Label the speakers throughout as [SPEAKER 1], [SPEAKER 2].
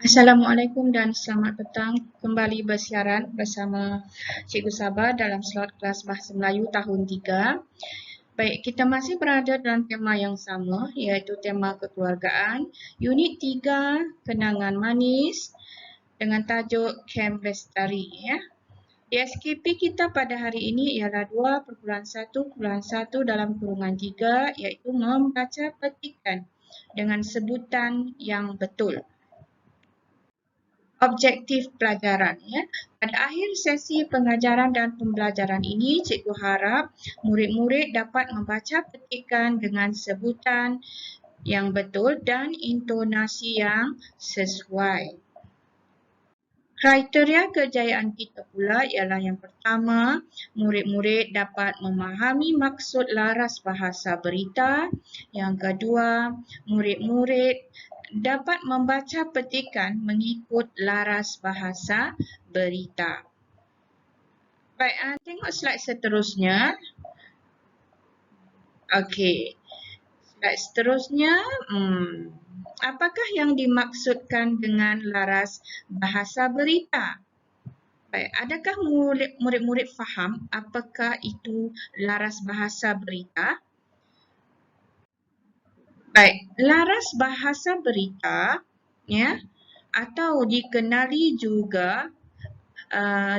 [SPEAKER 1] Assalamualaikum dan selamat petang. Kembali bersiaran bersama Cikgu Sabah dalam slot kelas Bahasa Melayu tahun 3. Baik, kita masih berada dalam tema yang sama iaitu tema kekeluargaan. Unit 3, Kenangan Manis dengan tajuk Kem Lestari. Ya. DSKP kita pada hari ini ialah 2.1.1 dalam kurungan 3 iaitu membaca petikan dengan sebutan yang betul. Objektif pelajaran. Ya. Pada akhir sesi pengajaran dan pembelajaran ini, cikgu harap murid-murid dapat membaca petikan dengan sebutan yang betul dan intonasi yang sesuai. Kriteria kejayaan kita pula ialah yang pertama, murid-murid dapat memahami maksud laras bahasa berita. Yang kedua, murid-murid dapat membaca petikan mengikut laras bahasa berita. Baik, tengok slide seterusnya. Okey. Slide seterusnya, apakah yang dimaksudkan dengan laras bahasa berita? Baik, adakah murid-murid faham apakah itu laras bahasa berita? Baik, laras bahasa berita ya atau dikenali juga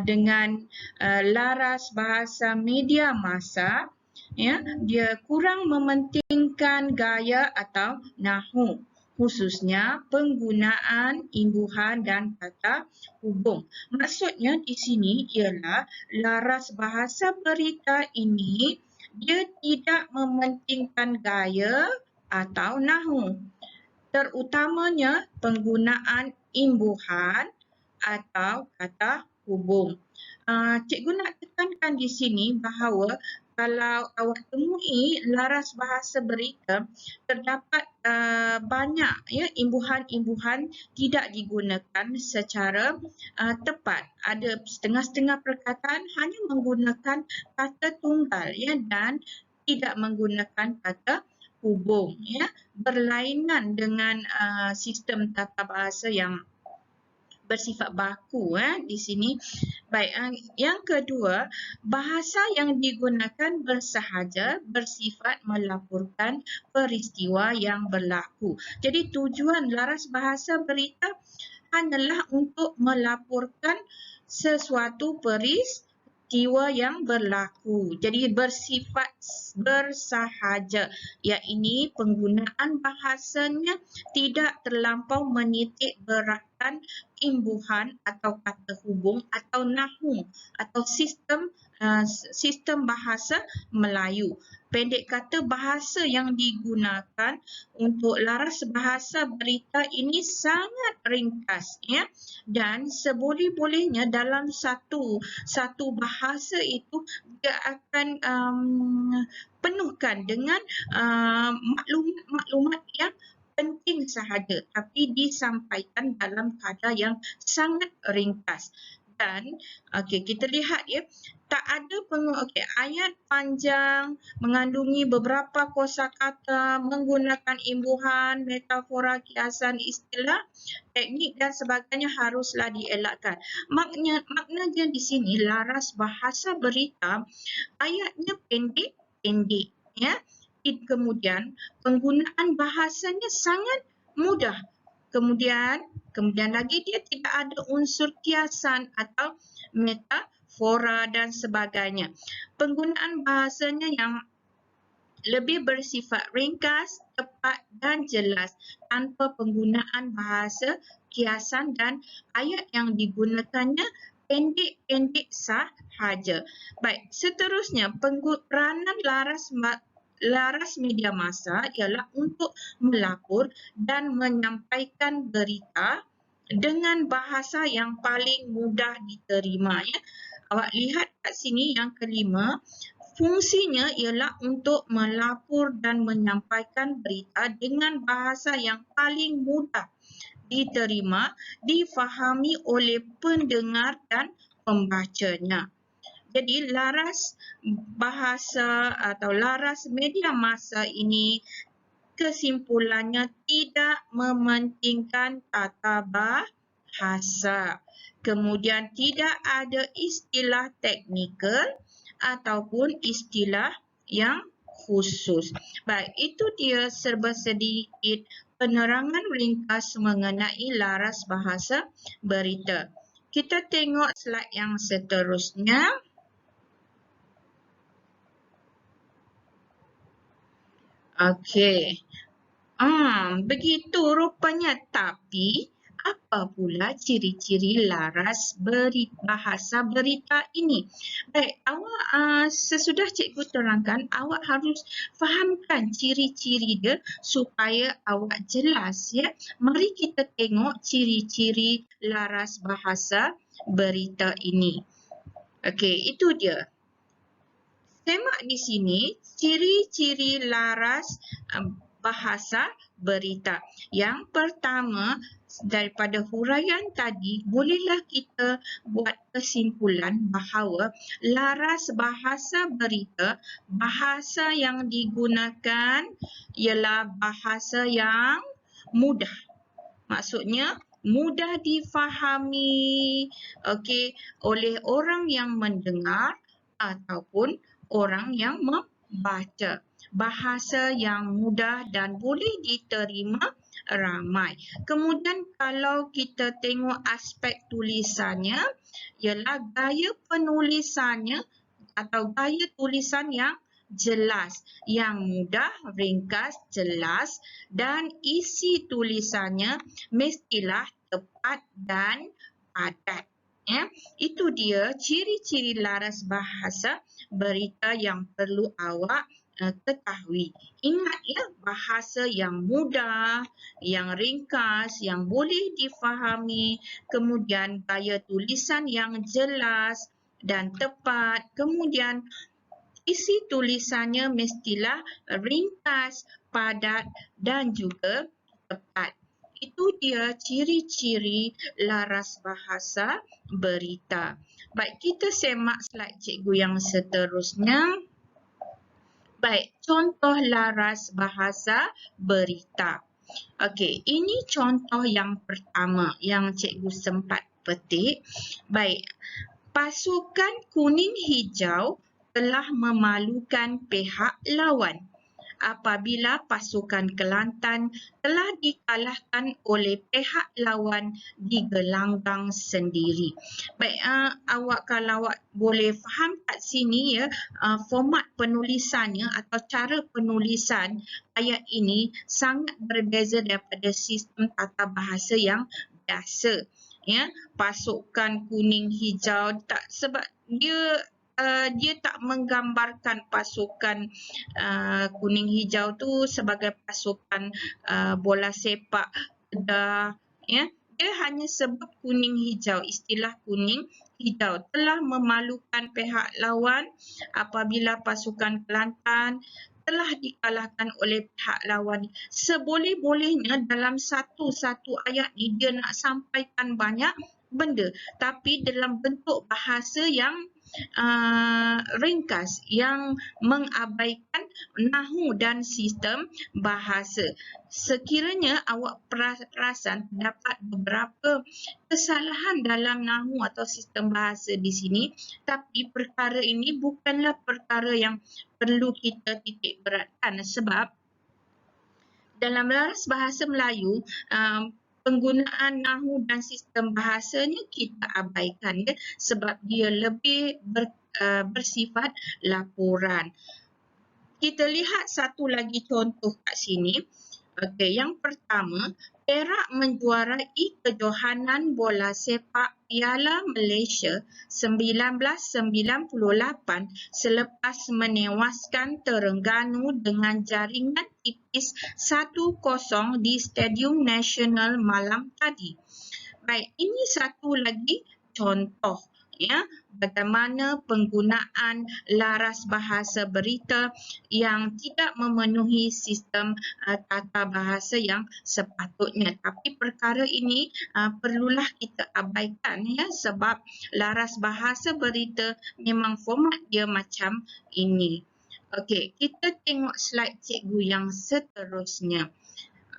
[SPEAKER 1] dengan laras bahasa media massa ya, dia kurang mementingkan gaya atau nahu, khususnya penggunaan imbuhan dan kata hubung. Maksudnya di sini ialah laras bahasa berita ini dia tidak mementingkan gaya atau nahu, terutamanya penggunaan imbuhan atau kata hubung. Cikgu nak tekankan di sini bahawa kalau awak temui laras bahasa berita, terdapat banyak ya imbuhan-imbuhan tidak digunakan secara tepat. Ada setengah-setengah perkataan hanya menggunakan kata tunggal ya dan tidak menggunakan kata hubung ya, berlainan dengan sistem tata bahasa yang bersifat baku di sini. Baik, yang kedua, bahasa yang digunakan bersahaja bersifat melaporkan peristiwa yang berlaku. Jadi tujuan laras bahasa berita hanyalah untuk melaporkan sesuatu peristiwa yang berlaku. Jadi bersifat bersahaja. Iaitu penggunaan bahasanya tidak terlampau menitik beratkan imbuhan atau kata hubung atau nahu atau sistem bahasa Melayu. Pendek kata, bahasa yang digunakan untuk laras bahasa berita ini sangat ringkas ya, dan seboleh-bolehnya dalam satu bahasa itu dia akan penuhkan dengan maklumat-maklumat yang penting sahaja tapi disampaikan dalam kadar yang sangat ringkas. Dan kita lihat ya, tak ada ayat panjang mengandungi beberapa kosakata menggunakan imbuhan, metafora, kiasan, istilah, teknik dan sebagainya haruslah dielakkan. Maknanya di sini laras bahasa berita ayatnya pendek ya. Kemudian penggunaan bahasanya sangat mudah. Kemudian lagi dia tidak ada unsur kiasan atau metafora dan sebagainya. Penggunaan bahasanya yang lebih bersifat ringkas, tepat dan jelas tanpa penggunaan bahasa kiasan dan ayat yang digunakannya pendek-pendek sahaja. Baik, seterusnya peranan laras media massa ialah untuk melapor dan menyampaikan berita dengan bahasa yang paling mudah diterima ya. Awak lihat kat sini yang kelima, fungsinya ialah untuk melapor dan menyampaikan berita dengan bahasa yang paling mudah diterima, difahami oleh pendengar dan pembacanya. Jadi laras bahasa atau laras media massa ini Kesimpulannya, tidak mementingkan tata bahasa. Kemudian tidak ada istilah teknikal ataupun istilah yang khusus. Baik, itu dia serba sedikit penerangan ringkas mengenai laras bahasa berita. Kita tengok slide yang seterusnya. Okey. Begitu rupanya. Tapi, apa pula ciri-ciri laras bahasa berita ini? Baik, awak sesudah cikgu terangkan, awak harus fahamkan ciri-ciri dia supaya awak jelas, ya. Mari kita tengok ciri-ciri laras bahasa berita ini. Okey, itu dia. Semak di sini ciri-ciri laras bahasa berita. Yang pertama, daripada huraian tadi, bolehlah kita buat kesimpulan bahawa laras bahasa berita, bahasa yang digunakan ialah bahasa yang mudah. Maksudnya, mudah difahami, okey, oleh orang yang mendengar ataupun orang yang membaca. Bahasa yang mudah dan boleh diterima ramai. Kemudian kalau kita tengok aspek tulisannya, ialah gaya penulisannya atau gaya tulisan yang jelas, yang mudah, ringkas, jelas dan isi tulisannya mestilah tepat dan padat. Ya, itu dia ciri-ciri laras bahasa berita yang perlu awak ketahui. Ingat ya, bahasa yang mudah, yang ringkas, yang boleh difahami, kemudian gaya tulisan yang jelas dan tepat, kemudian isi tulisannya mestilah ringkas, padat dan juga tepat. Itu dia ciri-ciri laras bahasa berita. Baik, kita semak slide cikgu yang seterusnya. Baik, contoh laras bahasa berita. Okey, ini contoh yang pertama yang cikgu sempat petik. Baik, pasukan kuning hijau telah memalukan pihak lawan apabila pasukan Kelantan telah dikalahkan oleh pihak lawan di gelanggang sendiri. Baik, awak kalau awak boleh faham kat sini ya, format penulisannya atau cara penulisan ayat ini sangat berbeza daripada sistem tata bahasa yang biasa. Ya, pasukan kuning hijau tak, sebab dia tak menggambarkan pasukan kuning hijau tu sebagai pasukan bola sepak Kedah, ya. Dia hanya sebut kuning hijau, istilah kuning hijau telah memalukan pihak lawan apabila pasukan Kelantan telah dikalahkan oleh pihak lawan. Seboleh-bolehnya dalam satu-satu ayat ni dia nak sampaikan banyak benda, tapi dalam bentuk bahasa yang ringkas, yang mengabaikan nahu dan sistem bahasa. Sekiranya awak perasan terdapat beberapa kesalahan dalam nahu atau sistem bahasa di sini, tapi perkara ini bukanlah perkara yang perlu kita titik beratkan sebab dalam laras bahasa Melayu, penggunaan nahu dan sistem bahasanya kita abaikan ya, sebab dia lebih bersifat laporan. Kita lihat satu lagi contoh kat sini. Okey, yang pertama, Perak menjuarai kejohanan bola sepak Piala Malaysia 1998 selepas menewaskan Terengganu dengan jaringan tipis 1-0 di Stadium Nasional malam tadi. Baik, ini satu lagi contoh ya, bagaimana penggunaan laras bahasa berita yang tidak memenuhi sistem tata bahasa yang sepatutnya. Tapi perkara ini perlulah kita abaikan ya, sebab laras bahasa berita memang format dia macam ini. Okey, kita tengok slide cikgu yang seterusnya.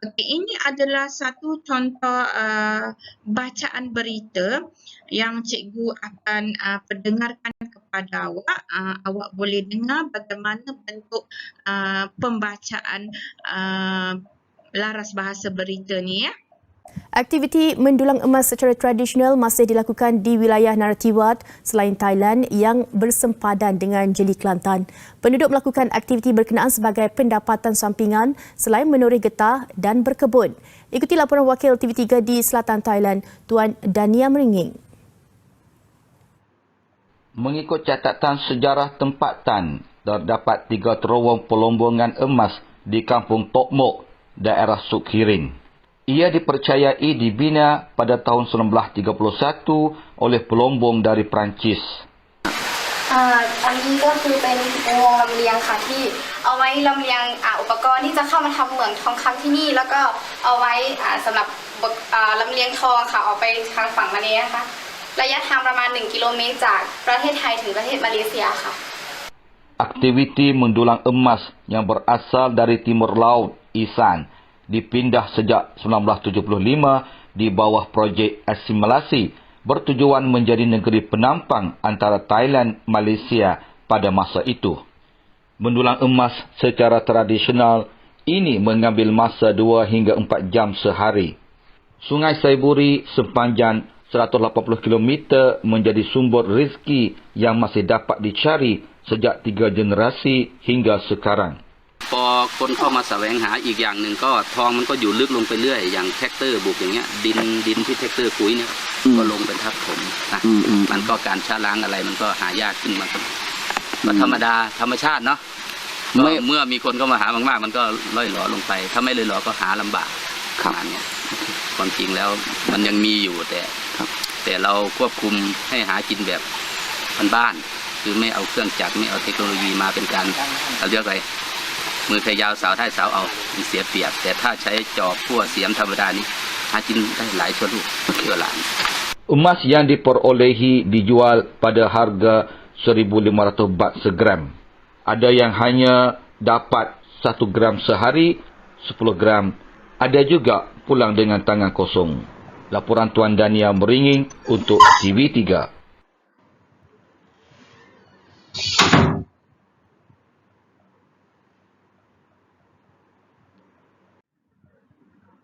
[SPEAKER 1] Okey, ini adalah satu contoh bacaan berita yang cikgu akan perdengarkan kepada awak. Awak boleh dengar bagaimana bentuk pembacaan laras bahasa berita ni ya.
[SPEAKER 2] Aktiviti mendulang emas secara tradisional masih dilakukan di wilayah Narathiwat selain Thailand yang bersempadan dengan Jeli Kelantan. Penduduk melakukan aktiviti berkenaan sebagai pendapatan sampingan selain menoreh getah dan berkebun. Ikuti laporan wakil TV3 di selatan Thailand, Tuan Dania Meringing.
[SPEAKER 3] Mengikut catatan sejarah tempatan, terdapat 3 terowong pelombongan emas di Kampung Tok Mok, daerah Sukhirin. Ia dipercayai dibina pada tahun 1931 oleh pelombong dari Perancis.
[SPEAKER 4] อันนี้ก็คือเป็นอุโมงค์ลำเลียงค่ะที่เอาไว้ลำเลียงอุปกรณ์ที่จะเข้ามาทำเหมืองทองคำที่นี่แล้วก็เอาไว้สำหรับลำเลียงทองค่ะออกไปทางฝั่งมาเลนะคะระยะทางประมาณ1 กิโลเมตรจากประเทศไทยถึงประเทศมาเลเซียค่ะ
[SPEAKER 3] Aktiviti mendulang emas yang berasal dari Timur Laut, Isan, dipindah sejak 1975 di bawah projek asimilasi bertujuan menjadi negeri penampang antara Thailand Malaysia pada masa itu. Mendulang emas secara tradisional ini mengambil masa 2 hingga 4 jam sehari. Sungai Saiburi sepanjang 180 km menjadi sumber rezeki yang masih dapat dicari sejak 3 generasi hingga sekarang.
[SPEAKER 5] พอคนเข้ามาแสวงหาอีกอย่างหนึ่งก็ทองมันก็อยู่ลึกลงไปเรื่อยอย่างแท็กเตอร์บุกอย่างเงี้ยดินที่แท็กเตอร์คุยเนี่ยก็ลงไปทับถมนะมันก็การชะล้างอะไรมันก็หายากขึ้นมาครับก็ธรรมดาธรรมชาติเนาะเมื่อมีคนเข้ามาหามากๆมันก็ล่อยหลอลงไปถ้าไม่ล่อยหลอก็หาลำบากขนาดเนี้ยความจริงแล้วมันยังมีอยู่แต่เราควบคุมให้หากินแบบบ้านๆคือไม่เอาเครื่องจักรไม่เอาเทคโนโลยีมาเป็นการเราเรียกอะไรมือใครยาวสาวได้สาวเอาเสียเปรียบแต่ถ้าใช้จอบพั่วเสียมธรรมดานี้หากินได้หลายชั่วลูกเพื่อหลาน
[SPEAKER 3] Emas yang diperolehi dijual pada harga 1,500 baht segram. Ada yang hanya dapat 1 gram sehari, 10 gram. Ada juga pulang dengan tangan kosong. Laporan Tuan Dania Meringing untuk TV3.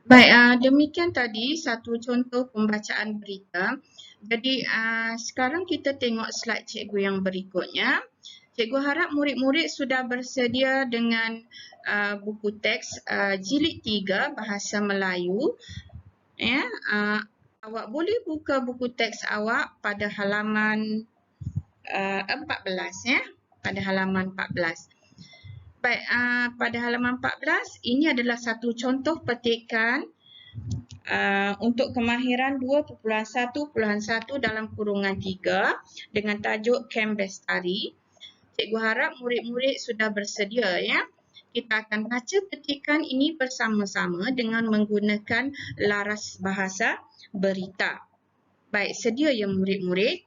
[SPEAKER 1] Baik, demikian tadi satu contoh pembacaan berita. Jadi sekarang kita tengok slide cikgu yang berikutnya. Cikgu harap murid-murid sudah bersedia dengan buku teks jilid 3 Bahasa Melayu. Ya, awak boleh buka buku teks awak pada halaman 14 ya, pada halaman 14. Baik, pada halaman 14 ini adalah satu contoh petikan untuk kemahiran 2.1.1 dalam kurungan 3 dengan tajuk Kem Bestari. Cikgu harap murid-murid sudah bersedia ya. Kita akan baca petikan ini bersama-sama dengan menggunakan laras bahasa berita. Baik, sedia ya murid-murid?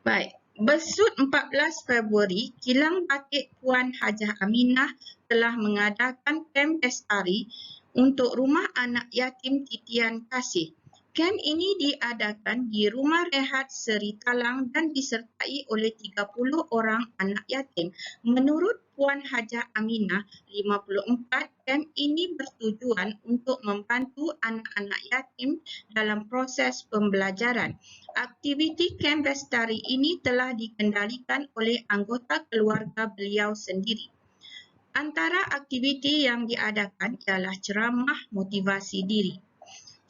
[SPEAKER 1] Baik. Bersut 14 Februari, Kilang Batik Puan Hajah Aminah telah mengadakan kem bestari untuk Rumah Anak Yatim Titian Kasih. Kem ini diadakan di Rumah Rehat Seri Talang dan disertai oleh 30 orang anak yatim. Menurut Puan Hajah Aminah, 54 kem ini bertujuan untuk membantu anak-anak yatim dalam proses pembelajaran. Aktiviti kem bestari ini telah dikendalikan oleh anggota keluarga beliau sendiri. Antara aktiviti yang diadakan ialah ceramah motivasi diri.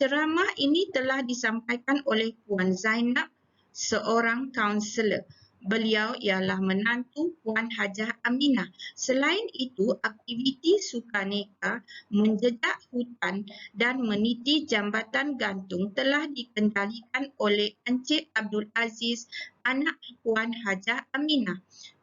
[SPEAKER 1] Ceramah ini telah disampaikan oleh Puan Zainab, seorang kaunselor. Beliau ialah menantu Puan Hajah Aminah. Selain itu, aktiviti sukaneka, menjejak hutan dan meniti jambatan gantung telah dikendalikan oleh Encik Abdul Aziz, anak Puan Hajah Aminah.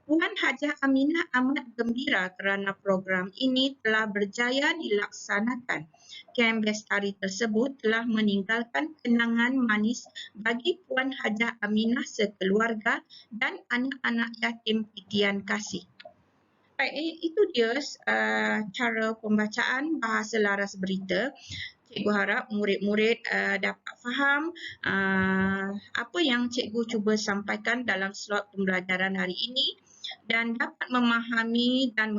[SPEAKER 1] Puan Hajah Aminah amat gembira kerana program ini telah berjaya dilaksanakan. Kem Bestari tersebut telah meninggalkan kenangan manis bagi Puan Hajah Aminah sekeluarga dan anak-anak yatim titian kasih. Baik, itu dia cara pembacaan bahasa laras berita. Cikgu harap murid-murid dapat faham apa yang cikgu cuba sampaikan dalam slot pembelajaran hari ini dan dapat memahami dan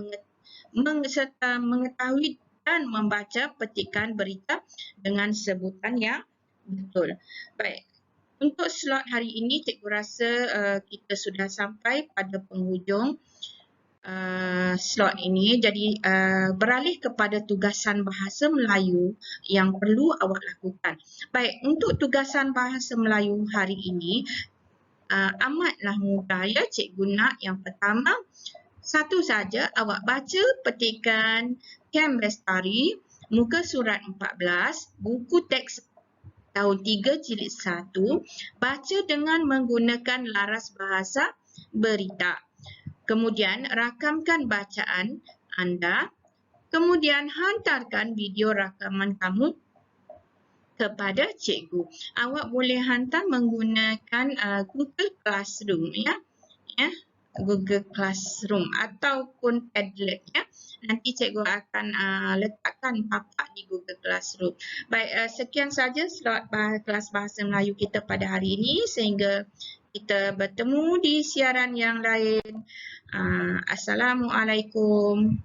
[SPEAKER 1] serta mengetahui dan membaca petikan berita dengan sebutan yang betul. Baik, untuk slot hari ini cikgu rasa kita sudah sampai pada penghujung slot ini. Jadi beralih kepada tugasan bahasa Melayu yang perlu awak lakukan. Baik, untuk tugasan bahasa Melayu hari ini amatlah mudah ya cikgu nak. Yang pertama, satu saja awak baca petikan Kem Bestari muka surat 14 buku teks tahun 3 jilid 1, baca dengan menggunakan laras bahasa berita. Kemudian rakamkan bacaan anda, kemudian hantarkan video rakaman kamu kepada cikgu. Awak boleh hantar menggunakan Google Classroom ya. Google Classroom ataupun Padlet ya. Nanti cikgu akan letakkan papak di Google Classroom. Baik, sekian saja slot kelas bahasa Melayu kita pada hari ini, sehingga kita bertemu di siaran yang lain. Assalamualaikum.